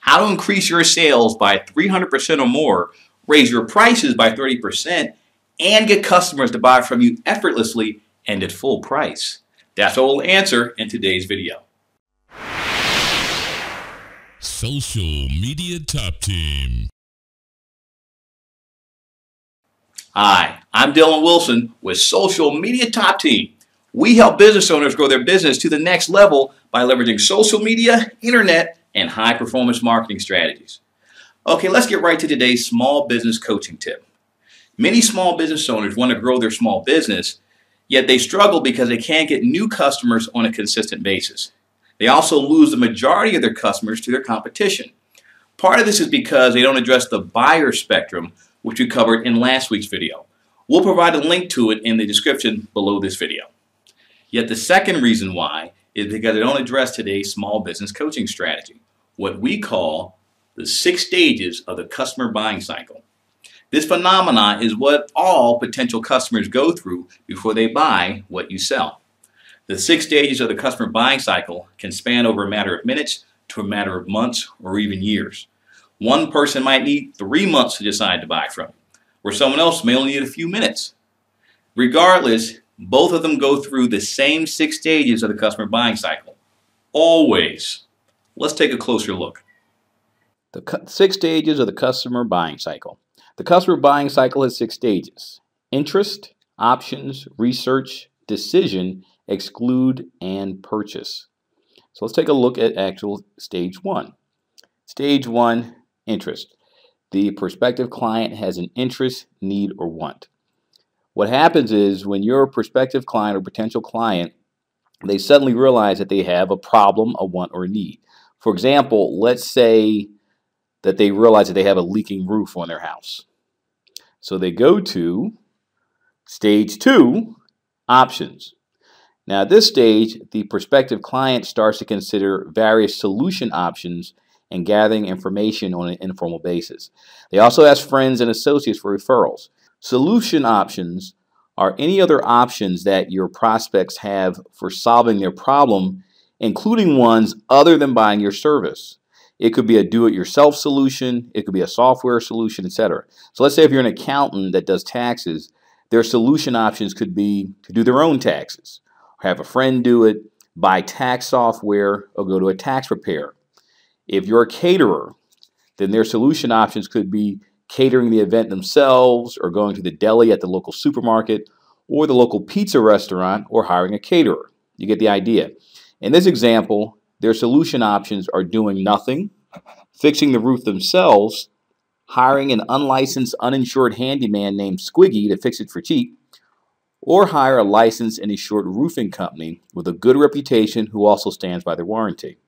how to increase your sales by 300% or more, raise your prices by 30%, and get customers to buy from you effortlessly and at full price. That's what we'll answer in today's video. Social Media Top Team. Hi, I'm Dylan Wilson with Social Media Top Team. We help business owners grow their business to the next level by leveraging social media, internet, and high-performance marketing strategies. Okay, let's get right to today's small business coaching tip. Many small business owners want to grow their small business, yet they struggle because they can't get new customers on a consistent basis. They also lose the majority of their customers to their competition. Part of this is because they don't address the buyer spectrum, which we covered in last week's video. We'll provide a link to it in the description below this video. Yet the second reason why is because they don't address today's small business coaching strategy, what we call the 6 stages of the customer buying cycle. This phenomenon is what all potential customers go through before they buy what you sell. The 6 stages of the customer buying cycle can span over a matter of minutes to a matter of months or even years. One person might need 3 months to decide to buy from you, where someone else may only need a few minutes. Regardless, both of them go through the same 6 stages of the customer buying cycle. Always. Let's take a closer look. The 6 stages of the customer buying cycle. The customer buying cycle has 6 stages: interest, options, research, decision, exclude, and purchase. So let's take a look at actual stage 1. Stage 1, interest. The prospective client has an interest, need, or want. What happens is when you're a prospective client or potential client, they suddenly realize that they have a problem, a want, or a need. For example, let's say that they realize that they have a leaking roof on their house. So they go to stage 2, options. Now at this stage, the prospective client starts to consider various solution options and gathering information on an informal basis. They also ask friends and associates for referrals. Solution options are any other options that your prospects have for solving their problem, including ones other than buying your service. It could be a do-it-yourself solution, it could be a software solution, etc. So let's say if you're an accountant that does taxes, their solution options could be to do their own taxes, have a friend do it, buy tax software, or go to a tax preparer. If you're a caterer, then their solution options could be catering the event themselves, or going to the deli at the local supermarket, or the local pizza restaurant, or hiring a caterer. You get the idea. In this example, their solution options are doing nothing, fixing the roof themselves, hiring an unlicensed, uninsured handyman named Squiggy to fix it for cheap, or hire a licensed and insured roofing company with a good reputation who also stands by their warranty.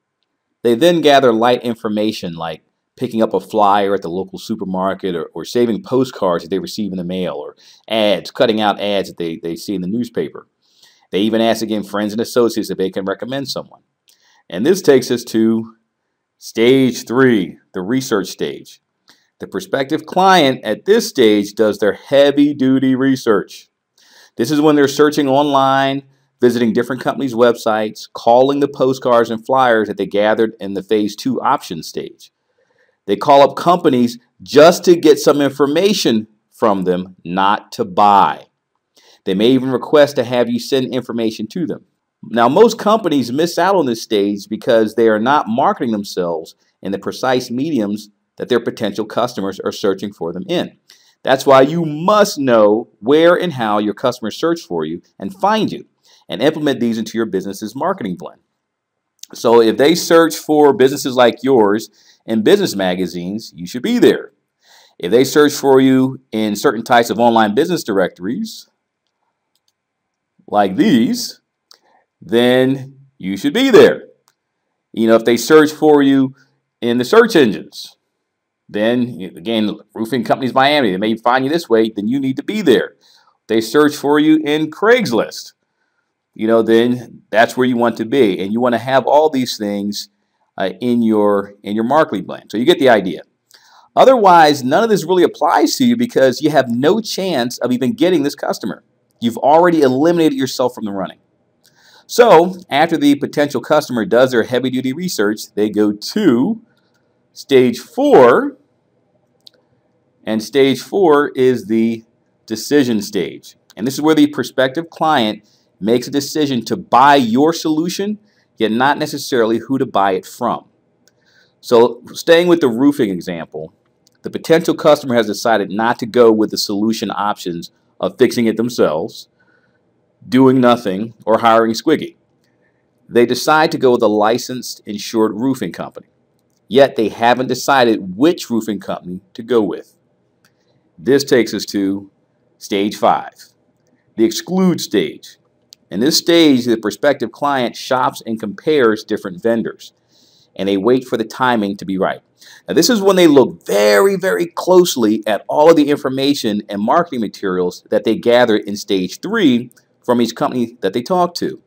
They then gather light information like picking up a flyer at the local supermarket, or saving postcards that they receive in the mail, or ads, cutting out ads that they see in the newspaper. They even ask again friends and associates if they can recommend someone. And this takes us to stage 3, the research stage. The prospective client at this stage does their heavy-duty research. This is when they're searching online, visiting different companies' websites, calling the postcards and flyers that they gathered in the phase 2 option stage. They call up companies just to get some information from them, not to buy. They may even request to have you send information to them. Now, most companies miss out on this stage because they are not marketing themselves in the precise mediums that their potential customers are searching for them in. That's why you must know where and how your customers search for you and find you, and implement these into your business's marketing plan. So if they search for businesses like yours in business magazines, you should be there. If they search for you in certain types of online business directories, like these, then you should be there. You know, if they search for you in the search engines, then again, roofing companies Miami, they may find you this way, then you need to be there. If they search for you in Craigslist, then that's where you want to be, and you want to have all these things in your marketing plan. So you get the idea. Otherwise, none of this really applies to you because you have no chance of even getting this customer. You've already eliminated yourself from the running. So after the potential customer does their heavy-duty research, they go to Stage 4, and stage 4 is the decision stage. And this is where the prospective client makes a decision to buy your solution, yet not necessarily who to buy it from. So staying with the roofing example, the potential customer has decided not to go with the solution options of fixing it themselves, doing nothing, or hiring Squiggy. They decide to go with a licensed, insured roofing company. Yet they haven't decided which roofing company to go with. This takes us to stage 5, the exclude stage. In this stage, the prospective client shops and compares different vendors, and they wait for the timing to be right. Now, this is when they look very, very closely at all of the information and marketing materials that they gather in stage 3 from each company that they talk to.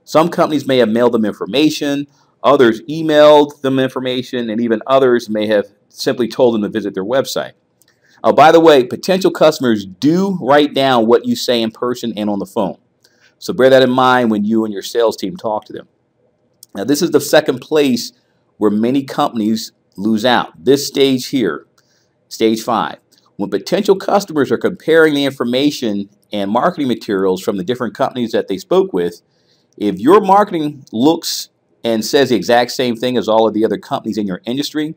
Some companies may have mailed them information, others emailed them information, and even others may have simply told them to visit their website. Oh, by the way, potential customers do write down what you say in person and on the phone. So bear that in mind when you and your sales team talk to them. Now, this is the second place where many companies lose out. This stage here, stage 5. When potential customers are comparing the information and marketing materials from the different companies that they spoke with, if your marketing looks and says the exact same thing as all of the other companies in your industry,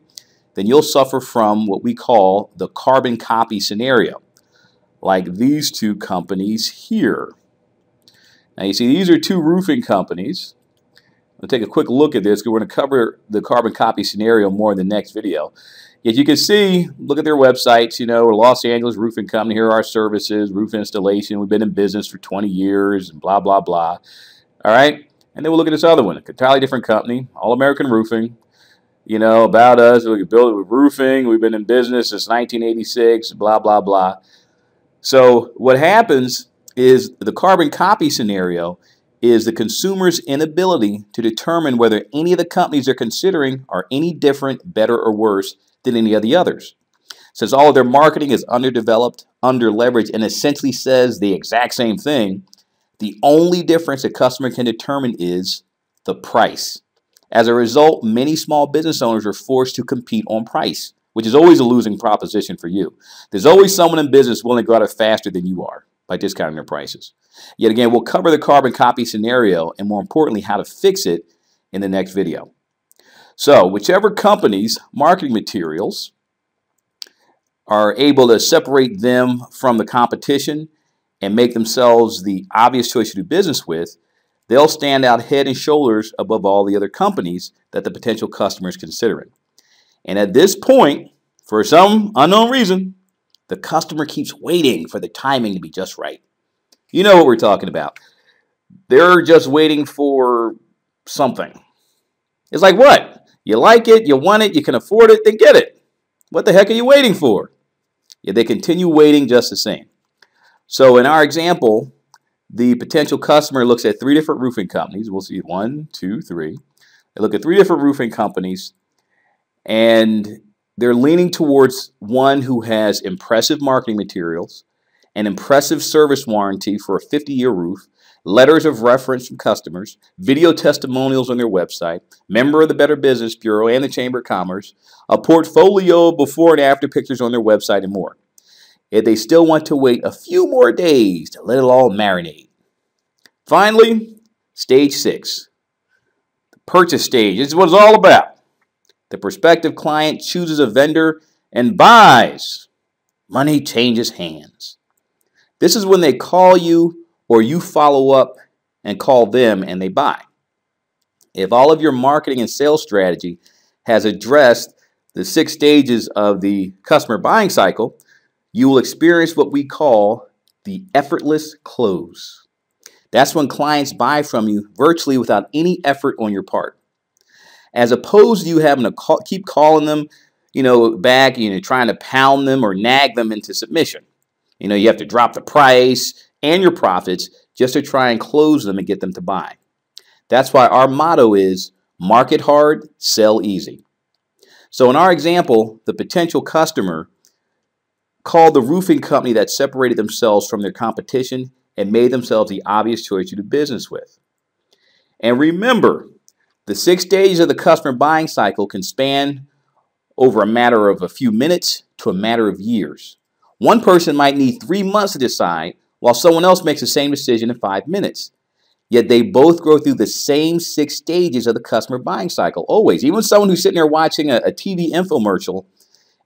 then you'll suffer from what we call the carbon copy scenario, like these two companies here. Now you see these are two roofing companies. We'll take a quick look at this because we're going to cover the carbon copy scenario more in the next video. As you can see, look at their websites. You know, we're Los Angeles Roofing Company. Here are our services, roof installation. We've been in business for 20 years, and blah, blah, blah. All right? And then we'll look at this other one, a entirely different company, All American Roofing. You know, about us, we build it with roofing. We've been in business since 1986, blah, blah, blah. So what happens is the carbon copy scenario is the consumer's inability to determine whether any of the companies they're considering are any different, better, or worse than any of the others. Since all of their marketing is underdeveloped, underleveraged, and essentially says the exact same thing, the only difference a customer can determine is the price. As a result, many small business owners are forced to compete on price, which is always a losing proposition for you. There's always someone in business willing to go out faster than you are by discounting their prices. Yet again, we'll cover the carbon copy scenario and more importantly, how to fix it in the next video. So, whichever company's marketing materials are able to separate them from the competition and make themselves the obvious choice to do business with, they'll stand out head and shoulders above all the other companies that the potential customer is considering. And at this point, for some unknown reason, the customer keeps waiting for the timing to be just right. You know what we're talking about. They're just waiting for something. It's like, what? You like it, you want it, you can afford it, then get it. What the heck are you waiting for? Yeah, they continue waiting just the same. So in our example, the potential customer looks at 3 different roofing companies. We'll see 1, 2, 3. They look at 3 different roofing companies, and they're leaning towards one who has impressive marketing materials, an impressive service warranty for a 50-year roof, letters of reference from customers, video testimonials on their website, member of the Better Business Bureau and the Chamber of Commerce, a portfolio of before and after pictures on their website, and more. Yet they still want to wait a few more days to let it all marinate. Finally, stage 6, the purchase stage. This is what it's all about. The prospective client chooses a vendor and buys. Money changes hands. This is when they call you or you follow up and call them and they buy. If all of your marketing and sales strategy has addressed the 6 stages of the customer buying cycle, you will experience what we call the effortless close. That's when clients buy from you virtually without any effort on your part. As opposed to you having to keep calling them, back, trying to pound them or nag them into submission. You have to drop the price and your profits just to try and close them and get them to buy. That's why our motto is market hard, sell easy. So in our example, the potential customer called the roofing company that separated themselves from their competition and made themselves the obvious choice to do business with. And remember, the 6 stages of the customer buying cycle can span over a matter of a few minutes to a matter of years. One person might need 3 months to decide, while someone else makes the same decision in 5 minutes. Yet they both go through the same 6 stages of the customer buying cycle, always. Even someone who's sitting there watching a TV infomercial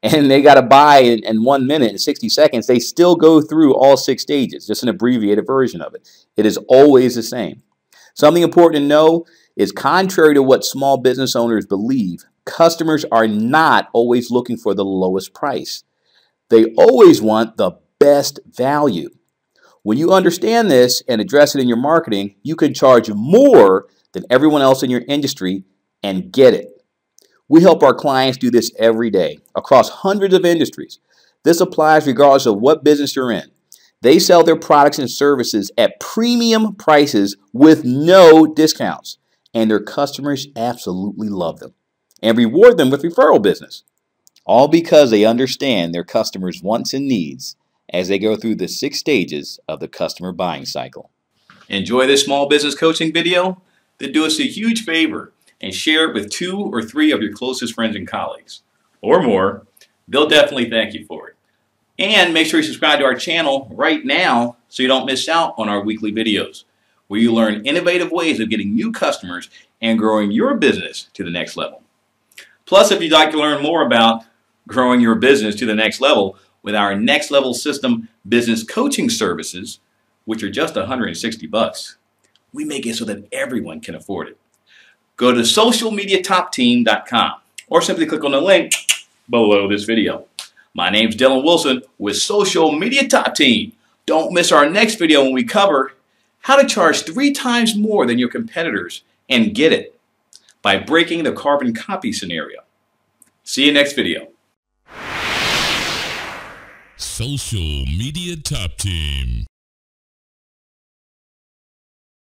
and they got to buy in 1 minute and 60 seconds, they still go through all 6 stages, just an abbreviated version of it. It is always the same. Something important to know is, contrary to what small business owners believe, customers are not always looking for the lowest price. They always want the best value. When you understand this and address it in your marketing, you can charge more than everyone else in your industry and get it. We help our clients do this every day across hundreds of industries. This applies regardless of what business you're in. They sell their products and services at premium prices with no discounts, and their customers absolutely love them and reward them with referral business, all because they understand their customers' wants and needs as they go through the 6 stages of the customer buying cycle. Enjoy this small business coaching video? Then do us a huge favor and share it with 2 or 3 of your closest friends and colleagues, or more. They'll definitely thank you for it. And make sure you subscribe to our channel right now so you don't miss out on our weekly videos, where you learn innovative ways of getting new customers and growing your business to the next level. Plus, if you'd like to learn more about growing your business to the next level with our Next Level System business coaching services, which are just $160, we make it so that everyone can afford it. Go to socialmediatopteam.com or simply click on the link below this video. My name's Dylan Wilson with Social Media Top Team. Don't miss our next video when we cover how to charge 3 times more than your competitors and get it by breaking the carbon copy scenario. See you next video. Social Media Top Team.